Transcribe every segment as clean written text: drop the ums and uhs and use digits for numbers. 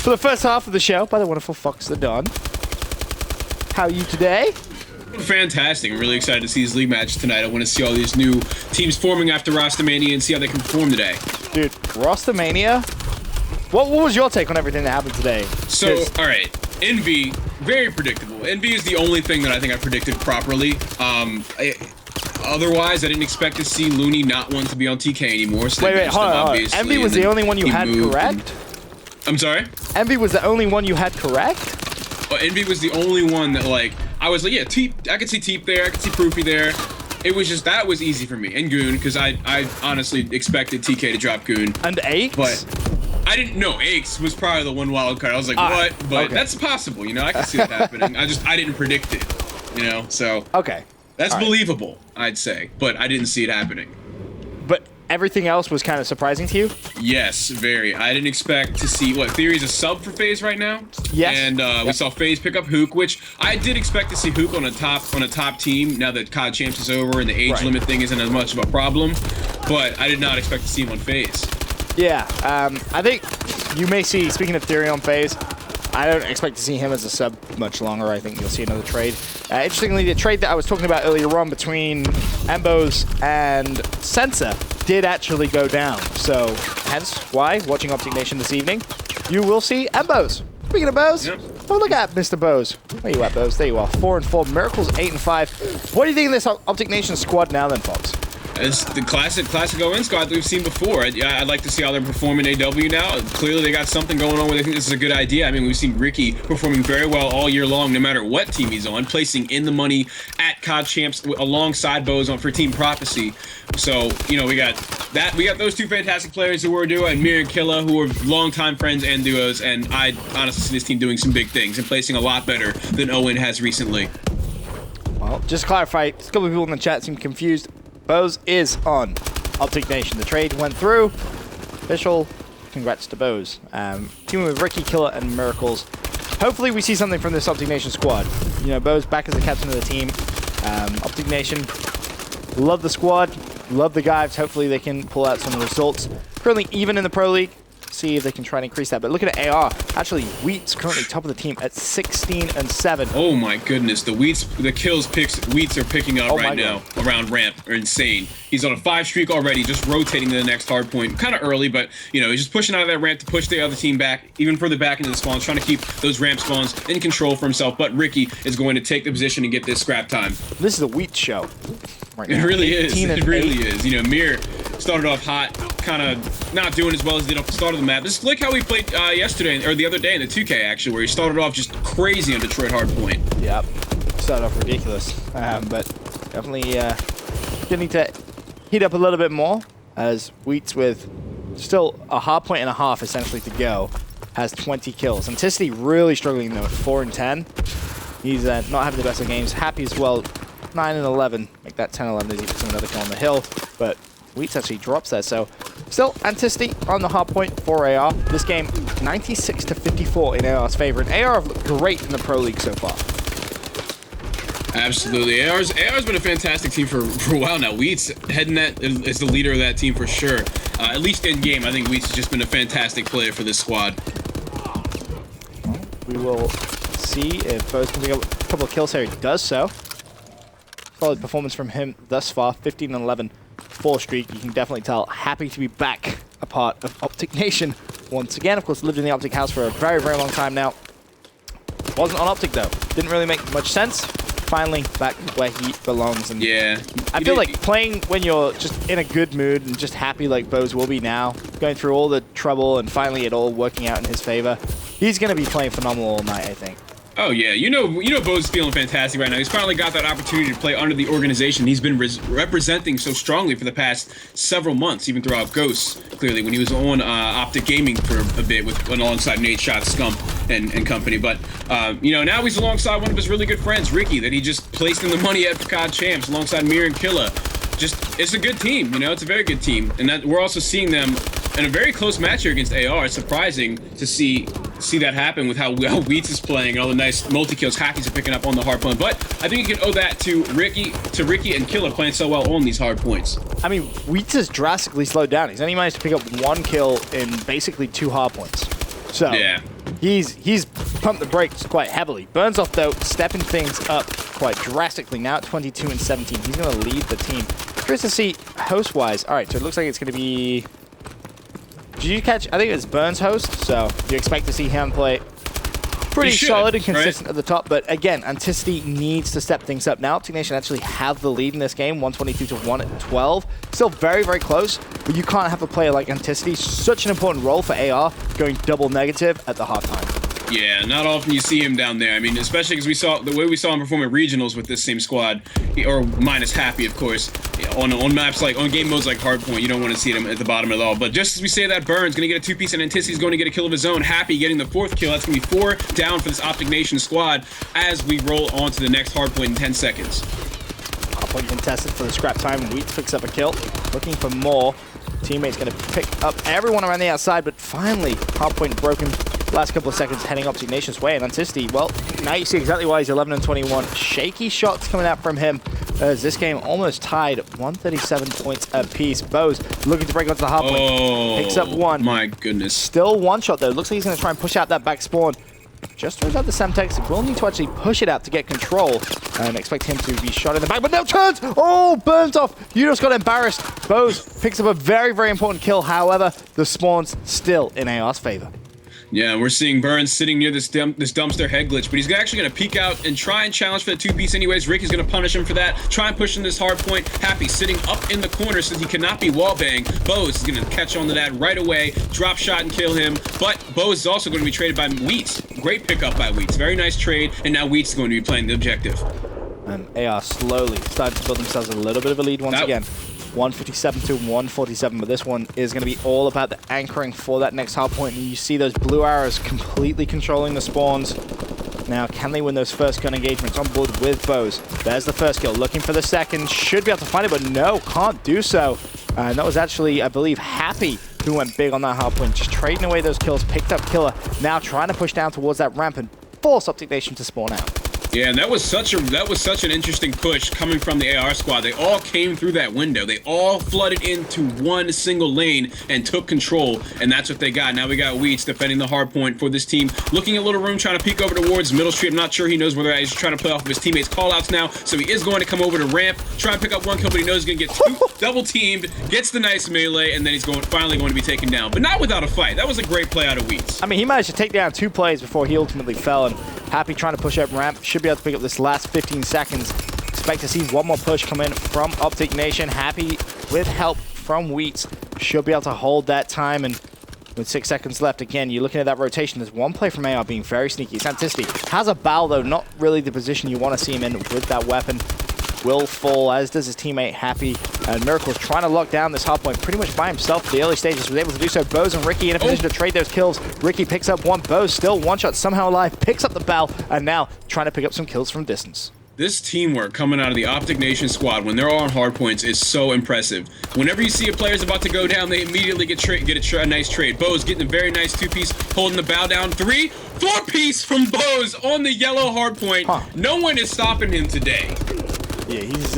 for the first half of the show by the wonderful Fox the Don. How are you today? Fantastic. I'm really excited to see this league match tonight. I want to see all these new teams forming after Rostamania and see how they can perform today. Dude, Rostamania? What was your take on everything that happened today? So, all right. Envy, very predictable. Envy is the only thing that I think I predicted properly. Otherwise, I didn't expect to see Looney not want to be on TK anymore. So wait, hold on. Envy was the only one you had correct? I'm sorry? Envy was the only one you had correct? Well, Envy was the only one that, like, I was like, yeah, Teep, I could see Teep there, I could see Proofy there. It was just, that was easy for me. And Goon, because I honestly expected TK to drop Goon. And Aches? But I didn't know. Aches was probably the one wild card. I was like, what? But that's possible, you know? I can see that happening. I didn't predict it, you know? So. Okay. That's believable, I'd say. But I didn't see it happening. But everything else was kind of surprising to you? Yes, very. I didn't expect to see, what, Theory's a sub for FaZe right now? Yes. And we saw FaZe pick up Hook, which I did expect to see Hook on a top team now that COD Champs is over and the age limit thing isn't as much of a problem. But I did not expect to see him on FaZe. Yeah, I think you may see, speaking of Theory on FaZe, I don't expect to see him as a sub much longer. I think you'll see another trade. Interestingly, the trade that I was talking about earlier on between Embos and Sensor did actually go down. So, hence why, watching OpTic Nation this evening, you will see Embos. Speaking of Bows, oh, look at Mr. Bows. Where you at, Bows? There you are. 4-4. Miracles 8-5. What do you think of this OpTic Nation squad now then, Fox? It's the classic ON squad that we've seen before. I'd like to see how they're performing AW now. Clearly, they got something going on where they think this is a good idea. I mean, we've seen Ricky performing very well all year long, no matter what team he's on, placing in the money at COD Champs alongside Bows for Team Prophecy. So, you know, we got those two fantastic players who are a duo, and Mir and Killa, who are longtime friends and duos, and I honestly see this team doing some big things and placing a lot better than ON has recently. Well, just to clarify, a couple of people in the chat seem confused. Bows is on OpTic Nation. The trade went through. Official. Congrats to Bows. Teaming with Ricky, Killa, and Miracles. Hopefully we see something from this OpTic Nation squad. You know, Bows back as the captain of the team. OpTic Nation, love the squad, love the guys. Hopefully they can pull out some results. Currently even in the Pro League. See if they can try and increase that. But look at AR. Actually, Wheat's currently top of the team at 16-7. Oh my goodness, the kills Wheats are picking up right now around ramp are insane. He's on a 5 streak already, just rotating to the next hard point. Kind of early, but you know, he's just pushing out of that ramp to push the other team back, even further back into the spawns, trying to keep those ramp spawns in control for himself. But Ricky is going to take the position and get this scrap time. This is a Wheat show. Right now. It really is. It really is. You know, Mir started off hot, kind of not doing as well as he did off the start of the map. Just look how he played yesterday, or the other day in the 2K, actually, where he started off just crazy on Detroit Hardpoint. Yep. Started off ridiculous. But definitely gonna need to heat up a little bit more, as Wheats with still a hardpoint and a half, essentially, to go, has 20 kills. Anticity really struggling, though, at 4-10. He's not having the best of games. Happy as well. 9-11, make that 10-11 as he puts another kill on the hill, but Wheats actually drops there, so still Anticity on the hard point for AR. This game, 96-54 in AR's favor, and AR have looked great in the Pro League so far. Absolutely, AR's been a fantastic team for a while now. Wheats heading that is the leader of that team for sure. At least in game, I think Wheats has just been a fantastic player for this squad. We will see if Bo's can pick up a couple of kills here. He does so. Solid performance from him thus far. 15-11, 4 streak. You can definitely tell. Happy to be back a part of OpTic Nation once again. Of course, lived in the OpTic house for a very, very long time now. Wasn't on OpTic though. Didn't really make much sense. Finally back where he belongs. And yeah. I feel like playing when you're just in a good mood and just happy like Bo's will be now, going through all the trouble and finally it all working out in his favor. He's going to be playing phenomenal all night, I think. Oh yeah, you know Bo's feeling fantastic right now. He's finally got that opportunity to play under the organization he's been representing so strongly for the past several months, even throughout Ghosts, clearly, when he was on OpTic Gaming for a bit alongside Nate Shot, Scump, and company. But, you know, now he's alongside one of his really good friends, Ricky, that he just placed in the money at COD Champs alongside Mir and Killa. Just, it's a good team, you know, it's a very good team. And that we're also seeing them in a very close match here against AR. It's surprising to see that happen with how well Wheats is playing and all the nice multi-kills Hackies are picking up on the hard point. But I think you can owe that to Ricky and Killa playing so well on these hard points. I mean, Wheats has drastically slowed down. He's only managed to pick up 1 kill in basically 2 hard points. So, yeah. he's pumped the brakes quite heavily. Burns off, though, stepping things up quite drastically. Now at 22 and 17. He's going to lead the team. Curious to see host-wise. All right, so it looks like it's going to be... Did you catch? I think it's Burns host, so you expect to see him play pretty solid and consistent at the top. But again, Anticity needs to step things up. Now OpTic Nation actually have the lead in this game, 122 to 112. Still very, very close, but you can't have a player like Anticity. Such an important role for AR, going double negative at the halftime. Yeah, not often you see him down there. I mean, especially because we saw the way we saw him perform at regionals with this same squad, or minus Happy, of course. On maps like on game modes like Hardpoint, you don't want to see him at the bottom at all. But just as we say that, Burns gonna get a two-piece, and Anticity's going to get a kill of his own. Happy getting the 4th kill. That's gonna be 4 down for this OpTic Nation squad as we roll on to the next Hardpoint in 10 seconds. Hardpoint contested for the scrap time. Wheats picks up a kill, looking for more. Teammates gonna pick up everyone around the outside, but finally Hardpoint broken. Last couple of seconds heading OpTic Nation's way, and Anticity, well, now you see exactly why he's 11 and 21. Shaky shots coming out from him as this game almost tied 137 points apiece. Bose looking to break onto the hardpoint. Picks up one. My goodness. Still one shot though. Looks like he's going to try and push out that back spawn. Just throws out the Semtex. Will need to actually push it out to get control and expect him to be shot in the back, but no turns! Oh, burns off. You just got embarrassed. Bose picks up a very, very important kill. However, the spawn's still in AR's favor. Yeah, we're seeing Burns sitting near this dumpster head glitch, but he's actually going to peek out and try and challenge for the 2-piece anyways. Ricky's going to punish him for that. Try and push in this hard point. Happy sitting up in the corner so he cannot be wallbang. Bose is going to catch on to that right away, drop shot and kill him. But Bose is also going to be traded by Wheats. Great pickup by Wheats. Very nice trade, and now Wheats is going to be playing the objective. And AR slowly starting to build themselves a little bit of a lead once again. 157 to 147, but this one is going to be all about the anchoring for that next hard point. And you see those blue arrows completely controlling the spawns. Now, can they win those first gun engagements on board with Bose? There's the first kill, looking for the second. Should be able to find it, but no, can't do so. And that was actually, I believe, Happy who went big on that hard point, just trading away those kills, picked up Killer. Now trying to push down towards that ramp and force OpTic Nation to spawn out. Yeah, and that was such an interesting push coming from the AR squad. They all came through that window. They all flooded into one single lane and took control, and that's what they got. Now we got Wheats defending the hard point for this team. Looking at Little Room, trying to peek over towards Middle Street. I'm not sure he knows whether he's trying to play off of his teammates' call-outs now, so he is going to come over to ramp, try and pick up one kill, but he knows he's going to get two, double-teamed, gets the nice melee, and then he's finally going to be taken down. But not without a fight. That was a great play out of Wheats. I mean, he managed to take down 2 players before he ultimately fell, and Happy trying to push up ramp. Should be able to pick up this last 15 seconds. Expect to see one more push come in from OpTic Nation. Happy with help from Wheats. Should be able to hold that time, and with 6 seconds left, again, you're looking at that rotation. There's one play from AR being very sneaky. Anticity has a bow, though, not really the position you want to see him in with that weapon. Will fall, as does his teammate Happy. And Miracle's trying to lock down this hard point pretty much by himself for the early stages. Was able to do so. Bose and Ricky in a position to trade those kills. Ricky picks up one. Bose still one shot, somehow alive, picks up the bell, and now trying to pick up some kills from distance. This teamwork coming out of the OpTic Nation squad when they're all on hard points is so impressive. Whenever you see a player's about to go down, they immediately get a nice trade. Bose getting a very nice 2-piece, holding the bow down. 3, 4-piece from Bose on the yellow hard point. No one is stopping him today. Yeah, he's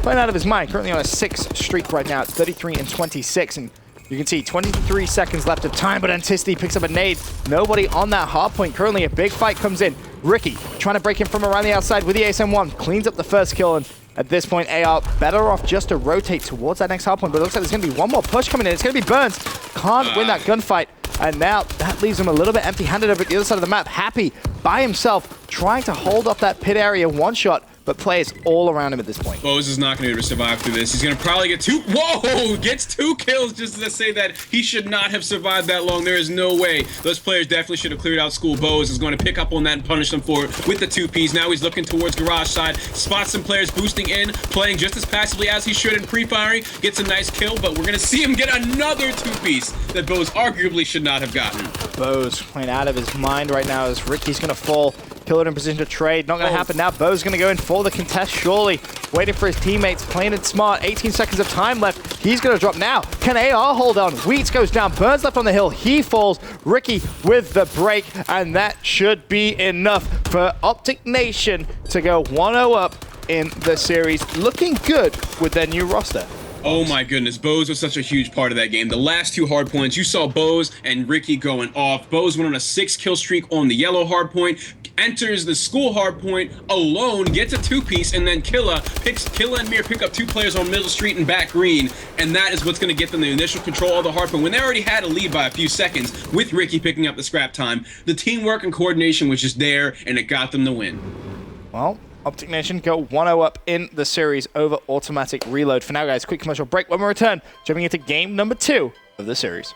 playing out of his mind. Currently on a 6 streak right now at 33 and 26. And you can see 23 seconds left of time, but Anticity picks up a nade. Nobody on that hard point. Currently a big fight comes in. Ricky trying to break him from around the outside with the ASM-1. Cleans up the first kill, and at this point, AR better off just to rotate towards that next hard point. But it looks like there's going to be one more push coming in. It's going to be Burns. Can't win that gunfight. And now that leaves him a little bit empty-handed over at the other side of the map. Happy by himself, trying to hold off that pit area one shot, but players all around him at this point. Bose is not going to be able to survive through this. He's going to probably get 2. Whoa! Gets 2 kills just to say that he should not have survived that long. There is no way. Those players definitely should have cleared out school. Bose is going to pick up on that and punish them for it with the 2-piece. Now he's looking towards garage side. Spots some players boosting in, playing just as passively as he should in pre-firing. Gets a nice kill, but we're going to see him get another 2-piece that Bose arguably should not have gotten. Bose playing out of his mind right now as Ricky's going to fall. Killer in position to trade. Not going to happen now. Bo's going to go in for the contest, surely. Waiting for his teammates. Playing it smart. 18 seconds of time left. He's going to drop now. Can AR hold on? Wheats goes down. Burns left on the hill. He falls. Ricky with the break. And that should be enough for OpTic Nation to go 1-0 up in the series. Looking good with their new roster. Oh my goodness, Bose was such a huge part of that game. The last 2 hard points, you saw Bose and Ricky going off. Bose went on a 6-kill streak on the yellow hard point, enters the school hard point alone, gets a 2-piece, and then Killa and Mir pick up 2 players on middle street and back green, and that is what's going to get them the initial control of the hard point when they already had a lead by a few seconds with Ricky picking up the scrap time. The teamwork and coordination was just there, and it got them the win. Well, OpTic Nation go 1-0 up in the series over Automatic Reload. For now, guys, quick commercial break. When we return, jumping into game number 2 of the series.